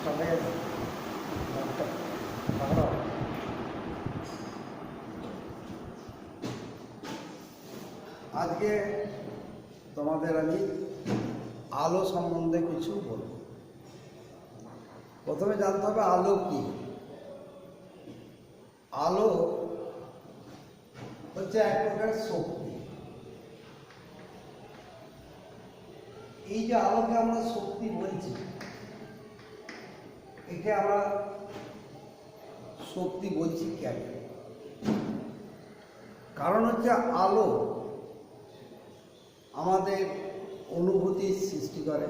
সবাই ভালো। আজকে তোমাদের আমি আলো সম্বন্ধে কিছু বলব। প্রথমে জানতে হবে আলো কি। আলো হচ্ছে এক প্রকার শক্তি। এই যে আলোকে আমরা শক্তি বলছি, একে আমরা শক্তি বলছি কেন? কারণ হচ্ছে আলো আমাদের অনুভূতির সৃষ্টি করে।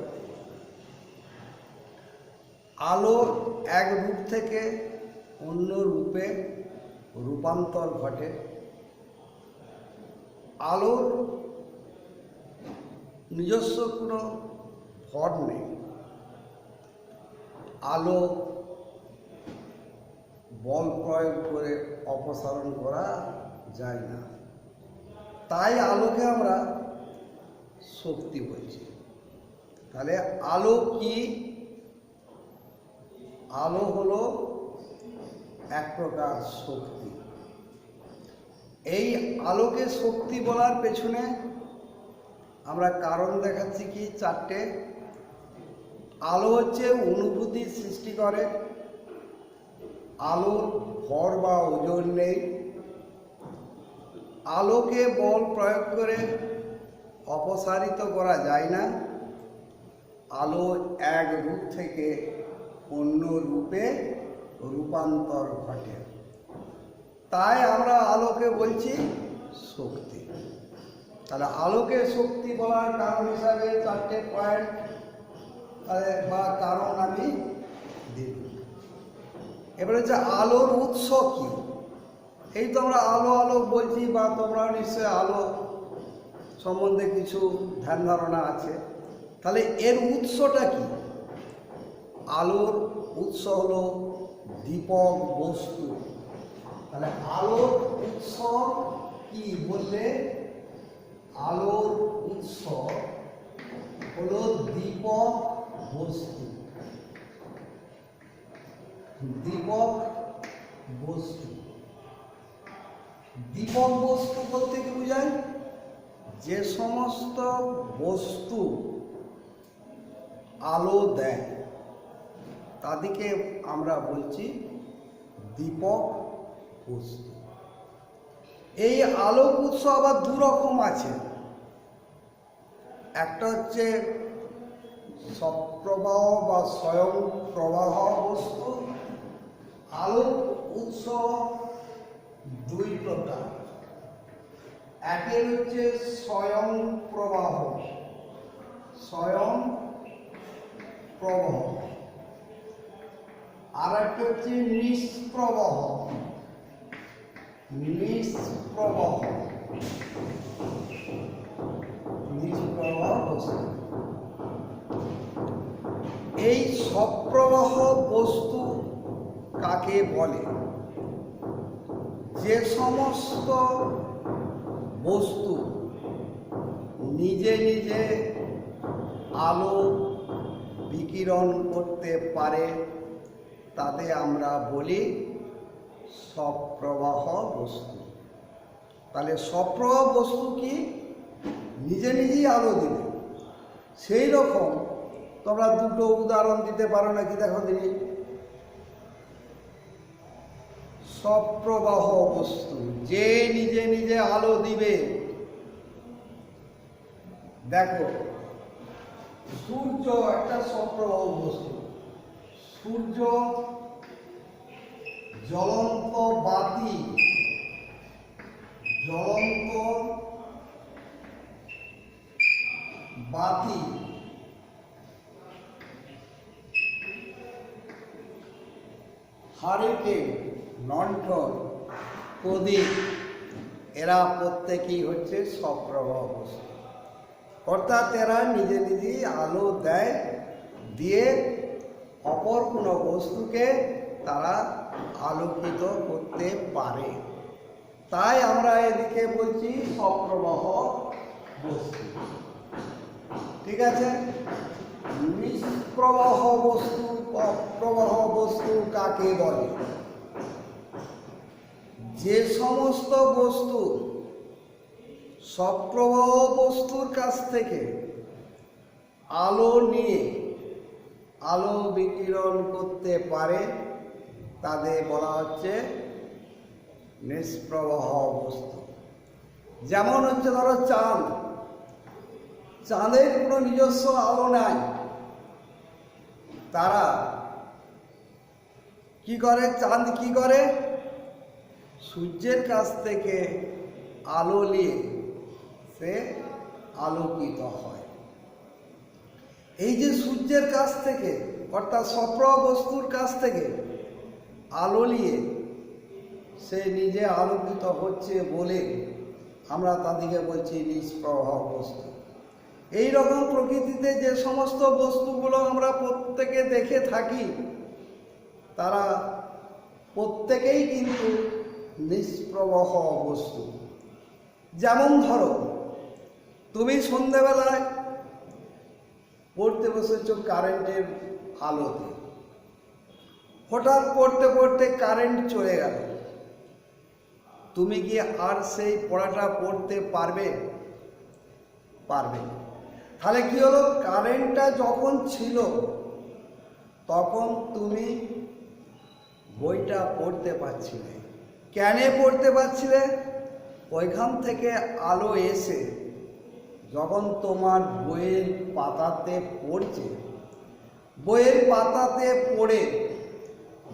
আলো এক রূপ থেকে অন্য রূপে রূপান্তর ঘটে। আলোর নিজস্ব কোনো ভর নেই। আলো বল প্রয়োগ করে অপসারণ করা যায় না। তাই আলোকে আমরা শক্তি বলছি। তাহলে আলো কি? আলো হলো এক প্রকার শক্তি। এই আলোকে শক্তি বলার পেছনে আমরা কারণ দেখাচ্ছি কি চারটে। আলো হচ্ছে অনুভূতির সৃষ্টি করে। আলোর ভর বা ওজন নেই। আলোকে বল প্রয়োগ করে অপসারিত করা যায় না। আলো এক রূপ থেকে অন্য রূপে রূপান্তর ঘটে। তাই আমরা আলোকে বলছি শক্তি। তাহলে আলোকে শক্তি বলার কারণ হিসাবে চারটে পয়েন্ট বা কারণ আমি দিই। এবার হচ্ছে আলোর উৎস কি। এই তো আমরা আলো আলো বলছি, বা তোমরা নিশ্চয় আলো সম্বন্ধে কিছু ধ্যান ধারণা আছে। তাহলে এর উৎসটা কি? আলোর উৎস হলো দীপক বস্তু। তাহলে আলোর উৎস কি বললে, আলোর উৎস হলো দীপক বস্তু। দীপক বস্তু। দীপক বস্তু বলতে কি বোঝায়? যে সমস্ত বস্তু আলো দেয় তাদেরকে আমরা বলছি দীপক বস্তু। এই আলোক উৎস আবার দু রকম আছে। একটা হচ্ছে স্বপ্রবাহ বা স্বয়ং প্রবাহ বস্তু। আলোক উৎস দুই প্রকার। একের হচ্ছে স্বয়ং প্রবাহ, স্বয়ং প্রবাহ। আর একটা হচ্ছে নিষ্প্রবাহ, নিষ্প্রবাহ। নিষ্প্রবাহ বস্তু। এই স্বপ্রবাহ বস্তু কাকে বলে? যে সমস্ত বস্তু নিজে নিজে আলো বিকিরণ করতে পারে তাতে আমরা বলি স্বপ্রবাহ বস্তু। তাহলে স্বপ্রবাহ বস্তু কি? নিজে নিজেই আলো দিবে। সেই রকম তোমরা দুটো উদাহরণ দিতে পারো নাকি? দেখো দিদি। স্বপ্রবাহ বস্তু যে নিজে নিজে আলো দিবে। দেখো, সূর্য একটা স্বপ্রবাহ বস্তু। সূর্য জ্বলন্ত বাতি, জ্বলন্ত বাতি হারিকেন, লণ্ঠন, প্রদীপ, এরা প্রত্যেকেই হচ্ছে স্বপ্রবাহ বস্তু। অর্থাৎ এরা নিজে নিজেই আলো দেয়, দিয়ে অপর কোনো বস্তুকে তারা আলোকিত করতে পারে। তাই আমরা এদিকে বলছি স্বপ্রবাহ বস্তু। ঠিক আছে। নিষ্প্রবাহ বস্তু কাকে বলে? যে সমস্ত বস্তু সপ্রবাহ বস্তুর কাছ থেকে আলো নিয়ে আলো বিকিরণ করতে পারে তাদের বলা হচ্ছে নিষ্প্রবাহ বস্তু। যেমন হচ্ছে ধরো চাঁদ, চাঁদের কোনো নিজস্ব আলো নাই, তারা কি করে, চাঁদ কি করে, সূর্যের কাছ থেকে আলো নিয়ে সে আলোকিত হয়। এই যে সূর্যের কাছ থেকে অর্থাৎ সপ্রবাহ বস্তুর কাছ থেকে আলো নিয়ে সে নিজে আলোকিত হচ্ছে বলে আমরা তাদেরকে বলছি নিষ্প্রবাহ বস্তু। এই রকম প্রকৃতিতে যে সমস্ত বস্তুগুলো আমরা প্রত্যেকে দেখে থাকি তারা প্রত্যেকেই কিন্তু নিষ্প্রবাহ বস্তু। যেমন ধরো তুমি সন্ধ্যেবেলায় পড়তে বসেছ কারেন্টের আলোতে, হঠাৎ পড়তে পড়তে কারেন্ট চলে গেল, তুমি কি আর সেই পড়াটা পড়তে পারবে? পারবে না। তাহলে কি হলো, কারেন্টটা যখন ছিল তখন তুমি বইটা পড়তে পারছিলে। কেন পড়তে পারছিলে? ওইখান থেকে আলো এসে যখন তোমার বইয়ের পাতাতে পড়ছে, বইয়ের পাতাতে পড়ে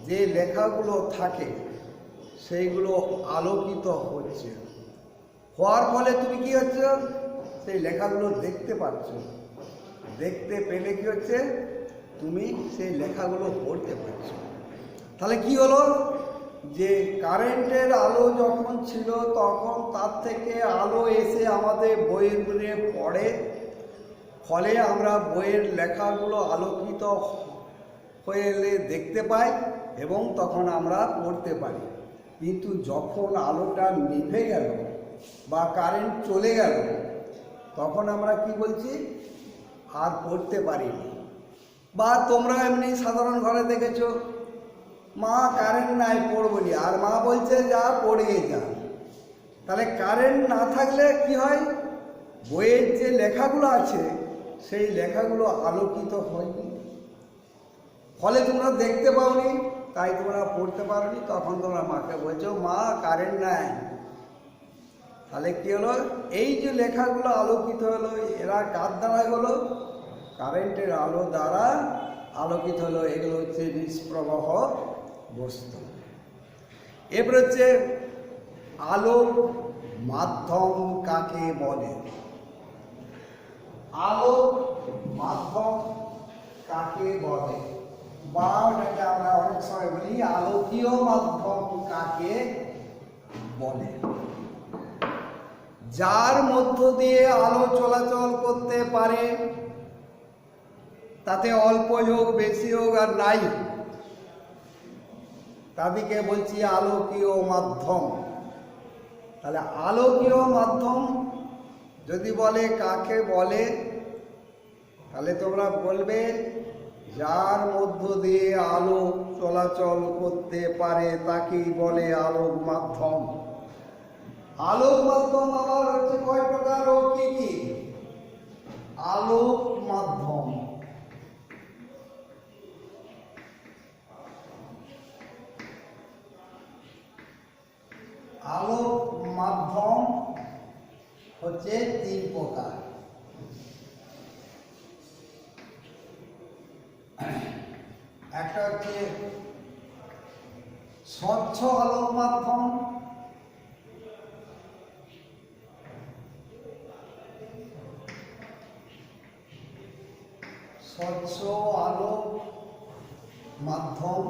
যে লেখাগুলো থাকে সেইগুলো আলোকিত হচ্ছে, হওয়ার ফলে তুমি কি হচ্ছে, সেই লেখাগুলো দেখতে পাচ্ছ। দেখতে পেলে কি হচ্ছে, তুমি সেই লেখাগুলো পড়তে পারছো। তাহলে কি হলো, যে কারেন্টের আলো যখন ছিল তখন তার থেকে আলো এসে আমাদের বইয়ের উপরে পড়ে, ফলে আমরা বইয়ের লেখাগুলো আলোকিত হয়ে দেখতে পাই এবং তখন আমরা পড়তে পারি। কিন্তু যখন আলোটা নিভে গেল বা কারেন্ট চলে গেল তখন আমরা কি বলছি, আর পড়তে পারিনি। বা তোমরা এমনি সাধারণ ঘরে দেখেছো, মা কারেন্ট নাই পড়বো নি, আর মা বলছে যা পড়ে যা। তাহলে কারেন্ট না থাকলে কি হয়, বইয়ের যে লেখাগুলো আছে সেই লেখাগুলো আলোকিত হয়নি, ফলে তোমরা দেখতে পাওনি, তাই তোমরা পড়তে পারোনি। তখন তোমরা মাকে বলছো মা কারেন্ট নাই। তাহলে কি হলো, এই যে লেখাগুলো আলোকিত হলো এরা কার দ্বারা হলো, কারেন্টের আলো দ্বারা আলোকিত হলো। এগুলো হচ্ছে নিষ্প্রবাহ বস্তু। এবার হচ্ছে আলোর মাধ্যম কাকে বলে? আলোর মাধ্যম কাকে বলে, বা ওটাকে আমরা অনেক সময় বলি আলোকীয় মাধ্যম কাকে বলে? যার মধ্য দিয়ে আলো চলাচল করতে পারে, তাতে অল্প হোক বেশি হোক আর নাই, তাদেরকে বলছি আলোকীয় মাধ্যম। তাহলে আলোকীয় মাধ্যম যদি বলে কাকে বলে, তাহলে তোমরা বলবে যার মধ্য দিয়ে আলো চলাচল করতে পারে তাকেই বলে আলোক মাধ্যম। আলোক মাধ্যম আবার হচ্ছে কয় প্রকার ও কি কি? আলোক মাধ্যম, আলোক মাধ্যম হচ্ছে তিন প্রকার। একটা হচ্ছে স্বচ্ছ আলোক মাধ্যম, স্বচ্ছ আলোক মাধ্যম,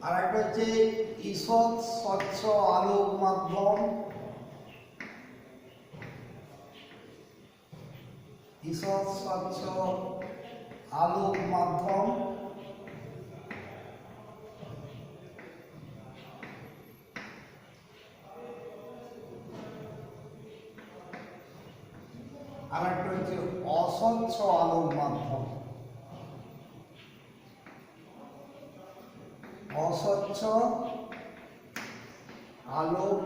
আর একটা হচ্ছে ঈষৎ স্বচ্ছ আলোক মাধ্যম, ঈষৎ স্বচ্ছ আলোক মাধ্যম, আর একটা হচ্ছে অস্বচ্ছ আলোক মাধ্যম। অস্বচ্ছ আলোক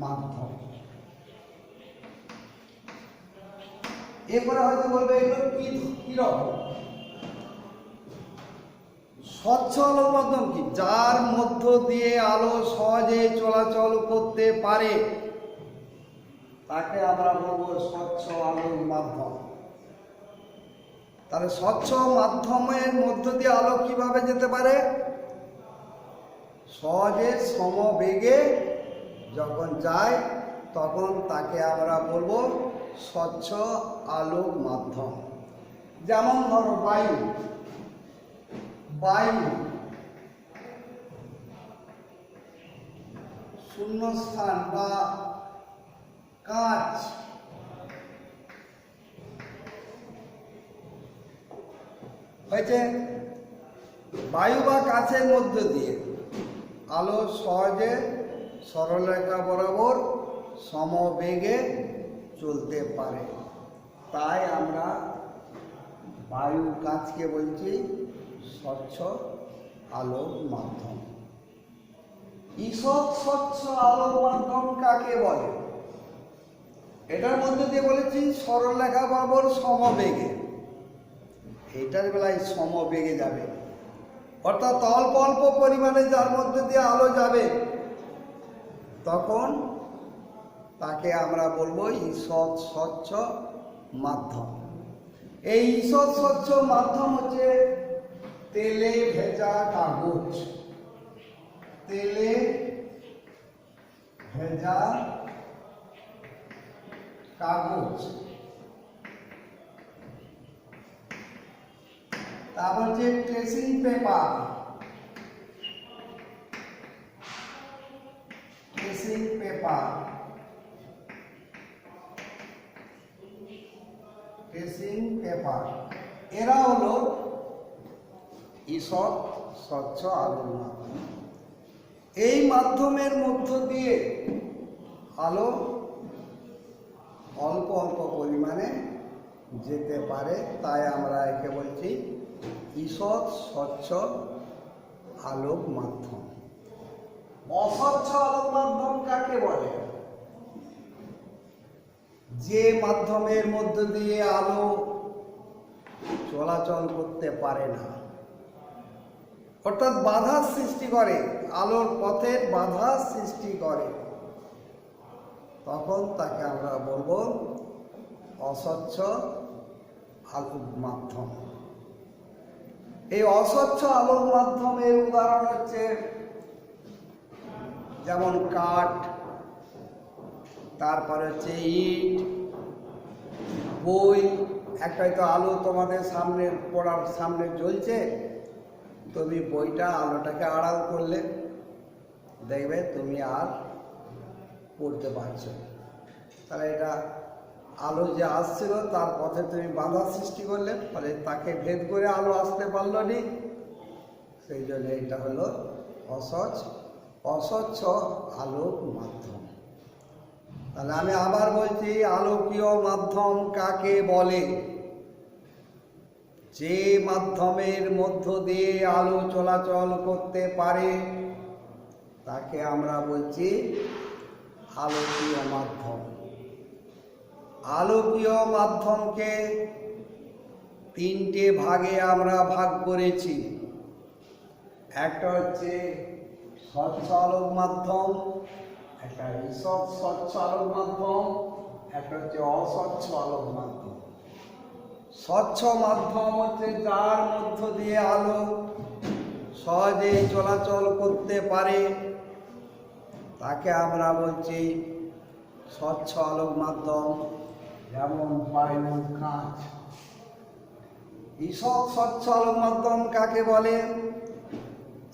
মাধ্যম। এরপরে হয়তো বলবে এগুলো কি রকম? স্বচ্ছ আলোক মাধ্যম কি? যার মধ্য দিয়ে আলো সহজে চলাচল করতে পারে তাকে আমরা বলবো স্বচ্ছ আলোক মাধ্যম। তাহলে স্বচ্ছ মাধ্যমের মধ্য দিয়ে আলো কিভাবে যেতে পারে? সহজে সমবেগে যখন যায় তখন তাকে আমরা বলবো স্বচ্ছ আলোক মাধ্যম। যেমন ধরো বায়ু, শূন্যস্থান বা কাঁচ, হয়েছে বায়ু বা কাঁচের মধ্য দিয়ে আলো সহজে সরলরেখা বরাবর সমবেগে চলতে পারে, তাই আমরা বায়ু কাঁচকে বলছি স্বচ্ছ আলোক মাধ্যম। ঈষৎ স্বচ্ছ আলোক মাধ্যম কাকে বলে? এটার মধ্যে দিয়ে বলেছি সরলরেখা বরাবর সমবেগে, এটার বেলায় সমবেগে যাবে, অর্থাৎ অল্প অল্প পরিমাণে যার মধ্যে দিয়ে আলো যাবে তখন তাকে আমরা বলবো ঈষৎ স্বচ্ছ মাধ্যম। এই ঈষৎ স্বচ্ছ মাধ্যম হচ্ছে তেলে ভেজা কাগজ, তেলে ভেজা কাগজ, তারপর হচ্ছে tracing paper, tracing paper, tracing paper, এরা হলো ঈষৎ স্বচ্ছ আলোর মাধ্যম। এই মাধ্যমের মধ্য দিয়ে আলো অল্প অল্প পরিমাণে যেতে পারে, তাই আমরা একে বলছি ঈষৎ স্বচ্ছ আলোক মাধ্যম। অস্বচ্ছ আলোক মাধ্যম কাকে বলে? যে মাধ্যমের মধ্য দিয়ে আলো চলাচল করতে পারে না, অর্থাৎ বাধার সৃষ্টি করে, আলোর পথের বাধার সৃষ্টি করে, তখন তাকে আমরা বলবো অস্বচ্ছ আলোক মাধ্যম। এই অস্বচ্ছ আলোক মাধ্যমের উদাহরণ হচ্ছে যেমন কাঠ, তারপরে হচ্ছে ইট, বই। একটা হয়তো আলো তোমাদের সামনে পড়ার সামনে জ্বলছে, তুমি বইটা আলোটাকে আড়াল করলে, দেখবে তুমি আর পড়তে পারছো, তাহলে এটা আলো যে আসছিল তার পথে তুমি বাধা সৃষ্টি করলে, ফলে তাকে ভেদ করে আলো আসতে পারলো নি, সেই জন্য এটা হলো অস্বচ্ছ আলোক মাধ্যম। তাহলে আমি আবার বলছি, আলোকীয় মাধ্যম কাকে বলে? যে মাধ্যমের মধ্য দিয়ে আলো চলাচল করতে পারে তাকে আমরা বলছি আলোকীয় মাধ্যম। আলোকীয় মাধ্যমকে তিনটে ভাগে আমরা ভাগ করেছি। একটা হচ্ছে স্বচ্ছ আলোক মাধ্যম, একটা ঈষৎ স্বচ্ছ আলোক মাধ্যম, একটা হচ্ছে অস্বচ্ছ আলোক মাধ্যম। স্বচ্ছ মাধ্যম হচ্ছে যার মধ্য দিয়ে আলো সহজে চলাচল করতে পারে তাকে আমরা বলছি স্বচ্ছ আলোক মাধ্যম, যেমন বায়ু, কাঁচ। ঈষৎ স্বচ্ছ আলোক মাধ্যম কাকে বলে?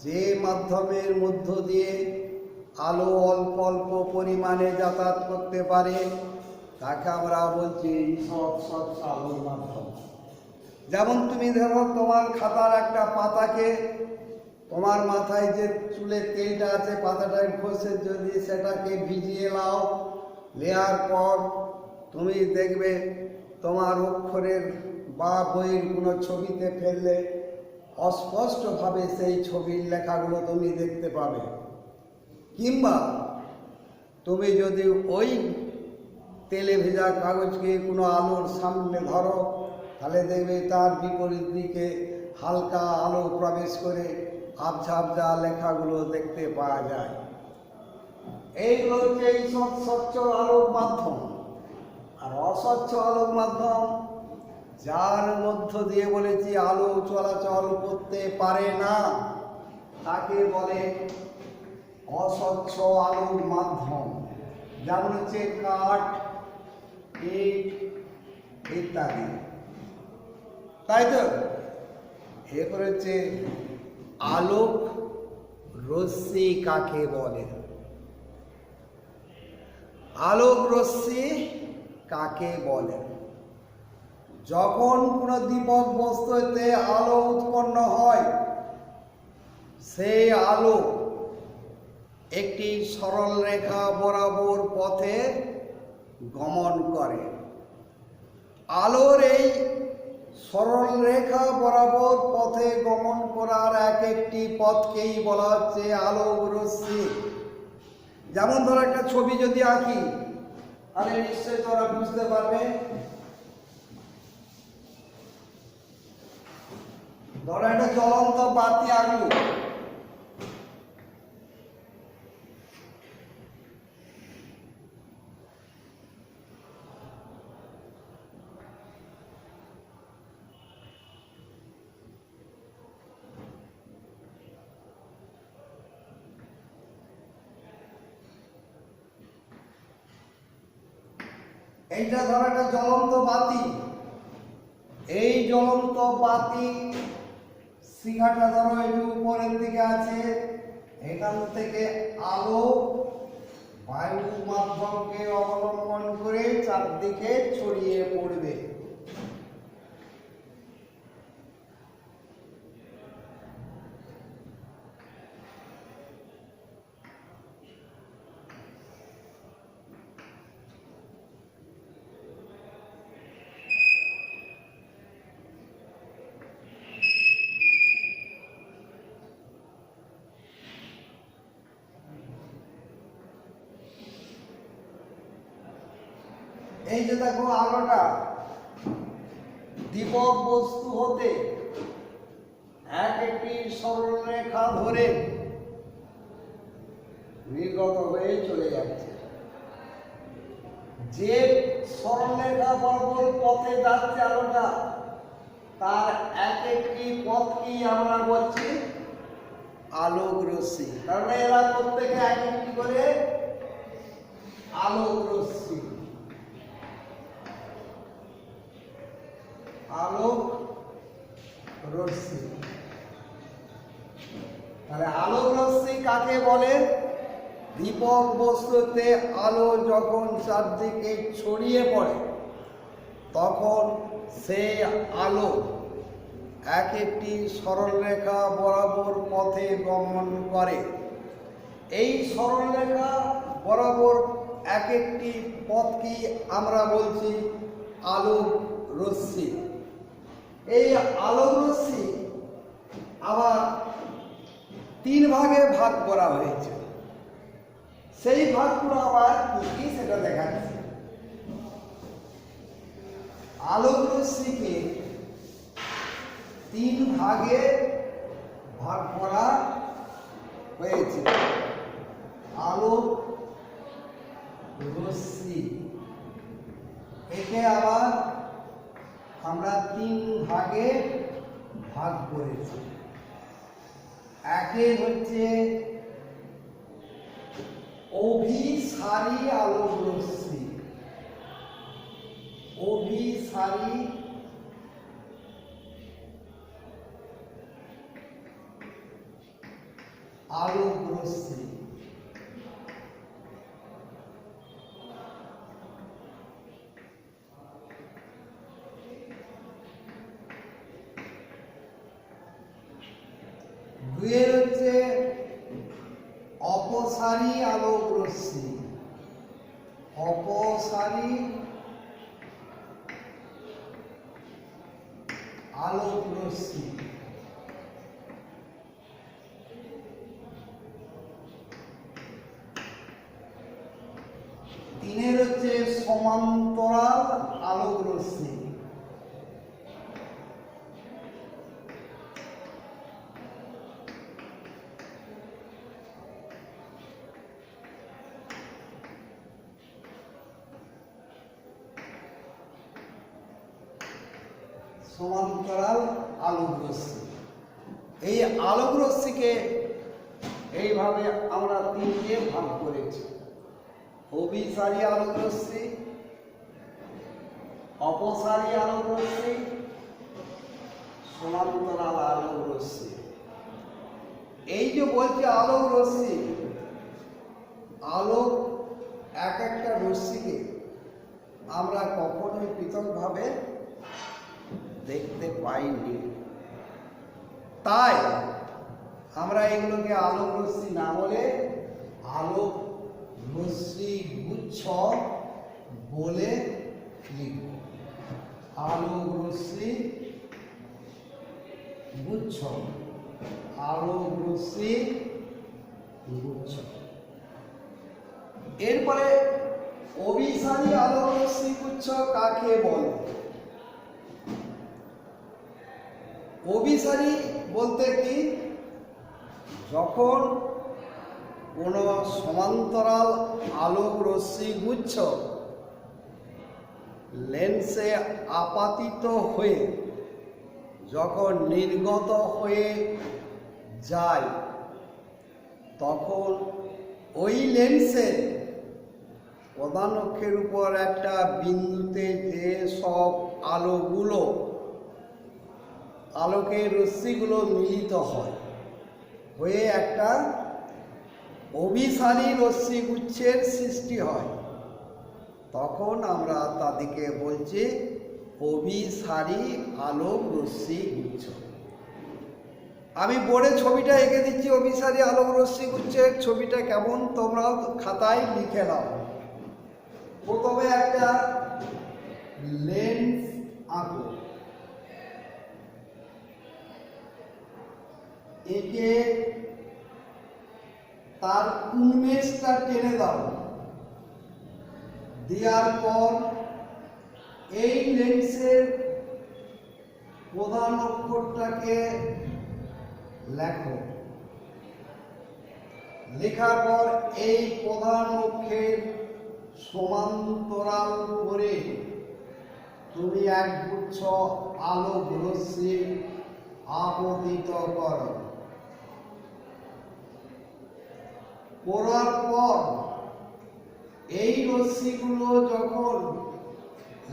যে মাধ্যমের মধ্য দিয়ে আলো অল্প অল্প পরিমাণে যাতায়াত করতে পারে তাকে আমরা বলছি ঈষৎ স্বচ্ছ আলোক মাধ্যম। যেমন তুমি ধরো তোমার খাতার একটা পাতাকে তোমার মাথায় যে চুলের তেলটা আছে পাতাটায় ঘষে যদি সেটাকে ভিজিয়ে নাও, নেওয়ার পর তুমি দেখবে তোমার অক্ষরের বা বইয়ের কোনো ছবিতে ফেললে অস্পষ্টভাবে সেই ছবির লেখাগুলো তুমি দেখতে পাবে। কিংবা তুমি যদি ওই তেলে ভেজা কাগজকে কোনো আলোর সামনে ধরো, তাহলে দেখবে তার বিপরীত দিকে হালকা আলো প্রবেশ করে আবঝা আবঝা লেখাগুলো দেখতে পাওয়া যায়। এইগুলো হচ্ছে এই স্বচ্ছ আলোক মাধ্যম। আর অস্বচ্ছ আলোক মাধ্যম, যার মধ্য দিয়ে বলেছি আলো চলাচল করতে পারে না, তাকে বলে অস্বচ্ছ আলোক মাধ্যম। যেমন হচ্ছে কাঠ, ইট ইত্যাদি, তাই তো। এরপর হচ্ছে আলোক রশ্মি কাকে বলে? আলোক রশ্মি কাকে বলে? যখন কোনো দীপক বস্তুতে আলো উৎপন্ন হয়, সেই আলো একটি সরল রেখা বরাবর পথে গমন করে। আলোর এই সরল রেখা বরাবর পথে গমন করার এক একটি পথকেই বলা হচ্ছে আলোক রশ্মি। যেমন ধরো একটা ছবি যদি আঁকি, তাহলে নিশ্চয়ই তোমরা বুঝতে পারবে। ধরো একটা জ্বলন্ত বাতি আঁকলো, এইটা ধরো একটা জ্বলন্ত বাতি। এই জ্বলন্ত বাতি শিখাটা ধরো একটু উপরের দিকে আছে, এখান থেকে আলো বায়ু মাধ্যমকে অবলম্বন করে চারদিকে ছড়িয়ে পড়বে। এই যে দেখো আলোটা দীপক বস্তু হতে এক একটি সরল রেখা ধরে নির্গত হয়ে চলে যাচ্ছে। যে সরল রেখা বরাবর পথে যাচ্ছে আলোটা, তার এক একটি পথকেই আমরা বলছি আলোক রশ্মি। কারণ এরা প্রত্যেকে এক একটি করে আলোক রশ্মি। আলোক রশ্মি, তাহলে আলোক রশ্মি কাকে বলে? দীপক বস্তুতে আলো যখন চারদিকে ছড়িয়ে পড়ে, তখন সেই আলো এক একটি সরলরেখা বরাবর পথে গমন করে। এই সরলরেখা বরাবর এক একটি পথকে আমরা বলছি আলোক রশ্মি। এই আলোক রশ্মি আবার তিন ভাগে ভাগ করা হয়েছে। সেই ভাগগুলো আবার কি সেটা দেখাচ্ছে। আলোক রশ্মিকে তিন ভাগে ভাগ করা হয়েছে। আলোক রশ্মি একে আবার আমরা তিন ভাগে ভাগ করেছি। একে হচ্ছে অভিসারী আলোক রশ্মি। অভিসারী আলোক রশ্মি, দুয়ের হচ্ছে অপসারী আলোক রশ্মি। অপসারী আলোক রশ্মি, সমান্তরাল আলোক রশ্মি। এই আলোক রশ্মিকে এইভাবে আমরা তিনটে ভাগ করেছি: অভিসারী আলোক রশ্মি, অপসারী আলোক রশ্মি, সমান্তরাল আলোক রশ্মি। এই যে বলছে আলোক রশ্মি, আলোক এক একটা রশ্মিকে আমরা কখনোই পৃথকভাবে দেখতে পাইনি, তাই আমরা এগুলোকে আলোক রশ্মি না বলে আলোক রশ্মি গুচ্ছ বলে লিখব। আলোক রশ্মি গুচ্ছ, আলোক রশ্মি গুচ্ছ। এরপরে অভিসারী আলোক রশ্মি গুচ্ছ কাকে বলে? অভিসারী বলতে কি, যখন কোন সমান্তরাল আলোক রশ্মি গুচ্ছ লেন্সে আপাতিত হয়ে যখন নির্গত হয়ে যায়, তখন ওই লেন্সের প্রধান অক্ষের উপর একটা বিন্দুতে যে সব আলোকের রশ্মিগুলো মিলিত হয়, হয়ে একটা অভিসারী রশ্মি গুচ্ছের সৃষ্টি হয়, তখন আমরা তাদেরকে বলছি অভিসারী আলোক রশ্মি গুচ্ছ। আমি বোর্ডে ছবিটা এঁকে দিচ্ছি অভিসারী আলোক রশ্মি গুচ্ছের। ছবিটা কেমন তোমরাও খাতায় লিখে নাও। প্রথমে একটা লেন্স আঁকো, একে তার উন্মেষটা টেনে দাও। দেওয়ার পর এই লেন্সের প্রধান অক্ষরটাকে লেখো। লেখার পর এই প্রধান অক্ষের সমান্তরাল করে তুমি একগুচ্ছ আলোক রশ্মি আপতিত করো। করার পর এই রশ্মিগুলো যখন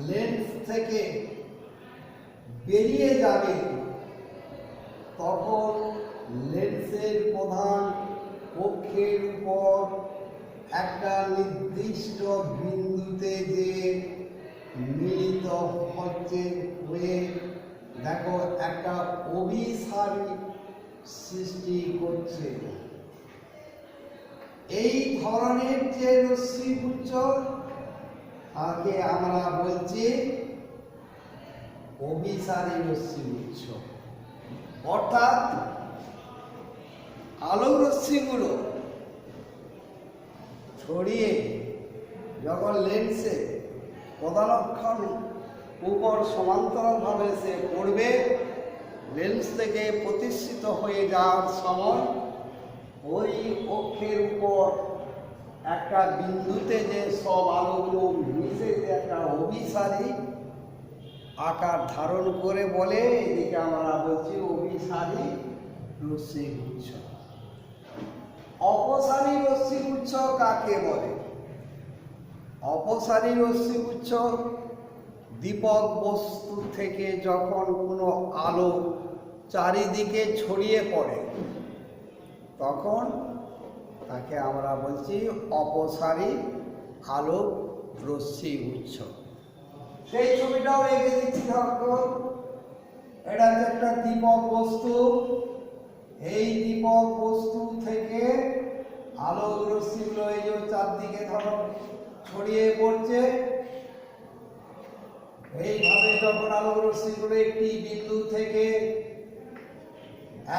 লেন্স থেকে বেরিয়ে যাবে, তখন লেন্সের প্রধান অক্ষের উপর একটা নির্দিষ্ট বিন্দুতে যে মিলিত হচ্ছে হয়ে দেখো একটা অভিসারী সৃষ্টি করছে। এই ধরনের যে রশ্মি গুচ্ছ তাকে আমরা বলছি অভিসারী রশ্মি গুচ্ছ। অর্থাৎ আলোক রশ্মিগুলো ছড়িয়ে যখন লেন্সে প্রধান অক্ষর উপর সমান্তরালভাবে সে পড়বে, লেন্স থেকে প্রতিষ্ঠিত হয়ে যাওয়ার সময় ওই অক্ষের উপর একটা বিন্দুতে যে সব আলোগুলো মিশে যে একটা অভিসারী আকার ধারণ করে বলে, এদিকে আমরা বলছি অভিসারী রশ্মি গুচ্ছ। অপসারী রশ্মি গুচ্ছ কাকে বলে? অপসারী রশ্মি গুচ্ছ দীপক বস্তু থেকে যখন কোনো আলো চারিদিকে ছড়িয়ে পড়ে, তখন তাকে আমরা বলছি অপসারী আলোক রশ্মি গুচ্ছ। সেই ছবিটাও এঁকে দিচ্ছি। ধরো এটা হচ্ছে একটা দীপক বস্তু। এই দীপক বস্তু থেকে আলোক রশ্মিগুলো এই যে চারদিকে ধরো ছড়িয়ে পড়ছে। এইভাবে যখন আলোক রশ্মিগুলো একটি বিন্দু থেকে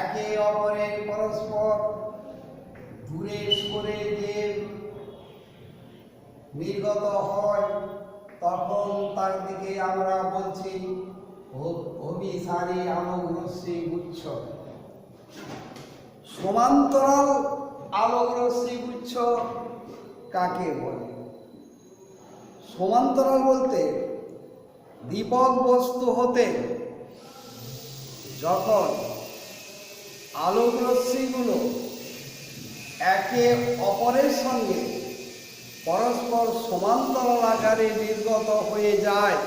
একে অপরের পরস্পর দূরে সরে যে নির্গত হয়, তখন তার দিকে আমরা বলছি অভিসারী আলোক রশ্মি গুচ্ছ। সমান্তরাল আলোক রশ্মি গুচ্ছ কাকে বলে? সমান্তরাল বলতে দীপক বস্তু হতে যখন আলোক রশ্মিগুলো একে অপরের সঙ্গে পরস্পর সমান্তরাল আকারে নির্গত হয়ে যায়,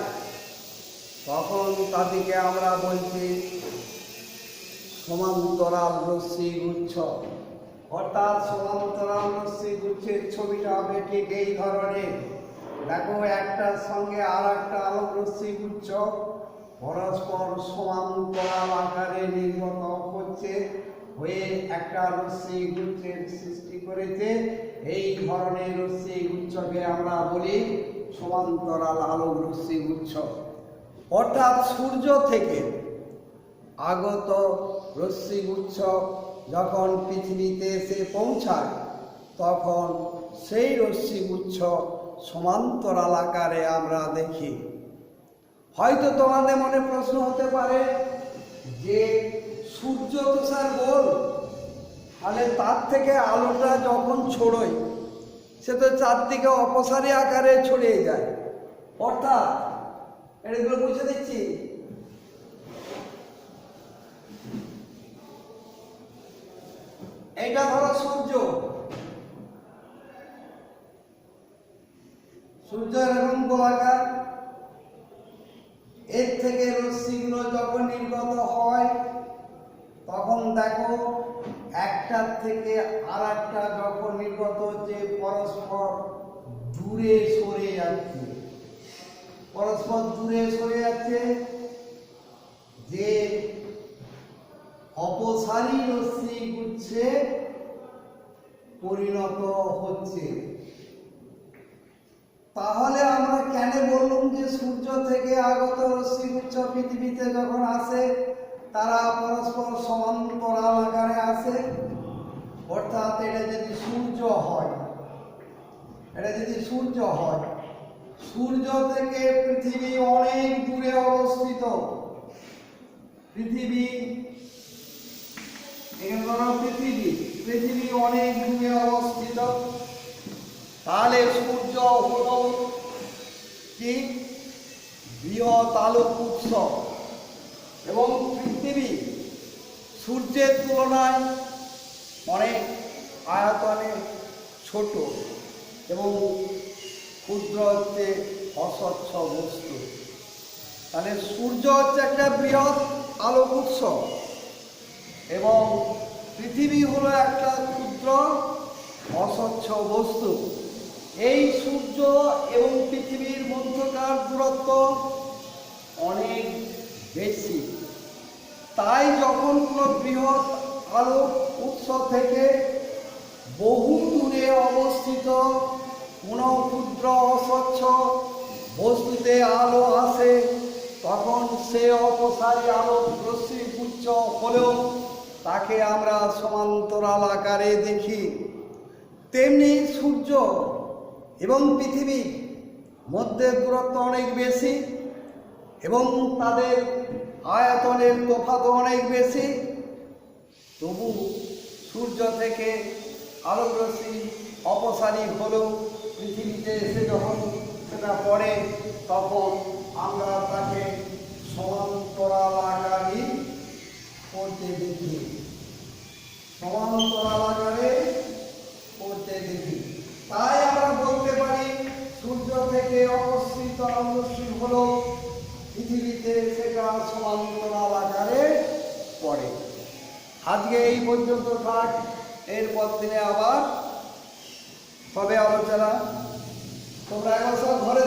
তখন তাদেরকে আমরা বলছি সমান্তরাল রশ্মিগুচ্ছ। অর্থাৎ সমান্তরাল রশ্মিগুচ্ছের ছবিটা হবে ঠিক এই ধরনের। দেখো, একটার সঙ্গে আর একটা আলোক রশ্মিগুচ্ছ পরস্পর সমান্তরাল আকারে নির্গত হচ্ছে, হয়ে একটা রশ্মিগুচ্ছের সৃষ্টি করেছে। এই ধরনের রশ্মিগুচ্ছকে আমরা বলি সমান্তরাল আলোক রশ্মিগুচ্ছ। অর্থাৎ সূর্য থেকে আগত রশ্মিগুচ্ছ যখন পৃথিবীতে এসে পৌঁছায়, তখন সেই রশ্মিগুচ্ছ সমান্তরাল আকারে আমরা দেখি। হয়তো তোমাদের মনে প্রশ্ন হতে পারে যে সূর্য তো স্যার গোল, তাহলে তার থেকে আলোটা যখন ছড়োয় সে তো চারদিকে অপসারী আকারে ছড়িয়ে যায়। অর্থাৎ এগুলো বুঝে দিচ্ছি, এইটা ধরো সূর্য, সূর্য এরকম গোলাকার। এর থেকে রশ্মিগুলো যখন নির্গত হয়, তখন দেখো একটার থেকে আর একটা যখন নির্গত হচ্ছে পরস্পর দূরে সরে যাচ্ছে, পরস্পর দূরে সরে যাচ্ছে, যে অপসারী রশ্মিগুচ্ছে পরিণত হচ্ছে। তাহলে আমরা কেন বললাম যে সূর্য থেকে আগত রশ্মিগুচ্ছ পৃথিবীতে যখন আসে তারা পরস্পর সমান্তরাল আকারে আসে? অর্থাৎ এটা যদি সূর্য হয়, সূর্য থেকে পৃথিবী অনেক দূরে অবস্থিত, পৃথিবী অনেক দূরে অবস্থিত, তাহলে সূর্য হলো কি বৃহৎ আলোক উৎস, এবং পৃথিবী সূর্যের তুলনায় অনেক আয়তনে ছোট এবং ক্ষুদ্র হচ্ছে অস্বচ্ছ বস্তু। তাহলে সূর্য হচ্ছে একটা বৃহৎ আলোক উৎস এবং পৃথিবী হলো একটা ক্ষুদ্র অস্বচ্ছ বস্তু। এই সূর্য এবং পৃথিবীর মধ্যকার দূরত্ব অনেক বেশি। তাই যখন কোনো বৃহৎ আলোক উৎস থেকে বহু দূরে অবস্থিত কোনো ক্ষুদ্র অস্বচ্ছ বস্তুতে আলো আসে, তখন সে অপসারী আলোক রশ্মিগুচ্ছ হলেও তাকে আমরা সমান্তরাল আকারে দেখি। তেমনি সূর্য এবং পৃথিবীর মধ্যে দূরত্ব অনেক বেশি এবং তাদের আয়তনের তফাৎ অনেক বেশি, তবু সূর্য থেকে আলোক রশ্মি অপসারী হলেও পৃথিবীতে এসে যখন সেটা পড়ে, তখন আমরা তাকে সমান্তরাল আকারে পড়তে দেখি, সমান্তরাল আকারে পড়তে দেখি। তাই আমরা বলতে পারি সূর্য থেকে অপসৃত আলোক রশ্মি হলো পৃথিবীতে সেটা সমান্তরাল আকারে পড়ে। আজকে এই পর্যন্ত থাক, এরপর দিনে আবার হবে আলোচনা। তোমরা একবার সব ঘরে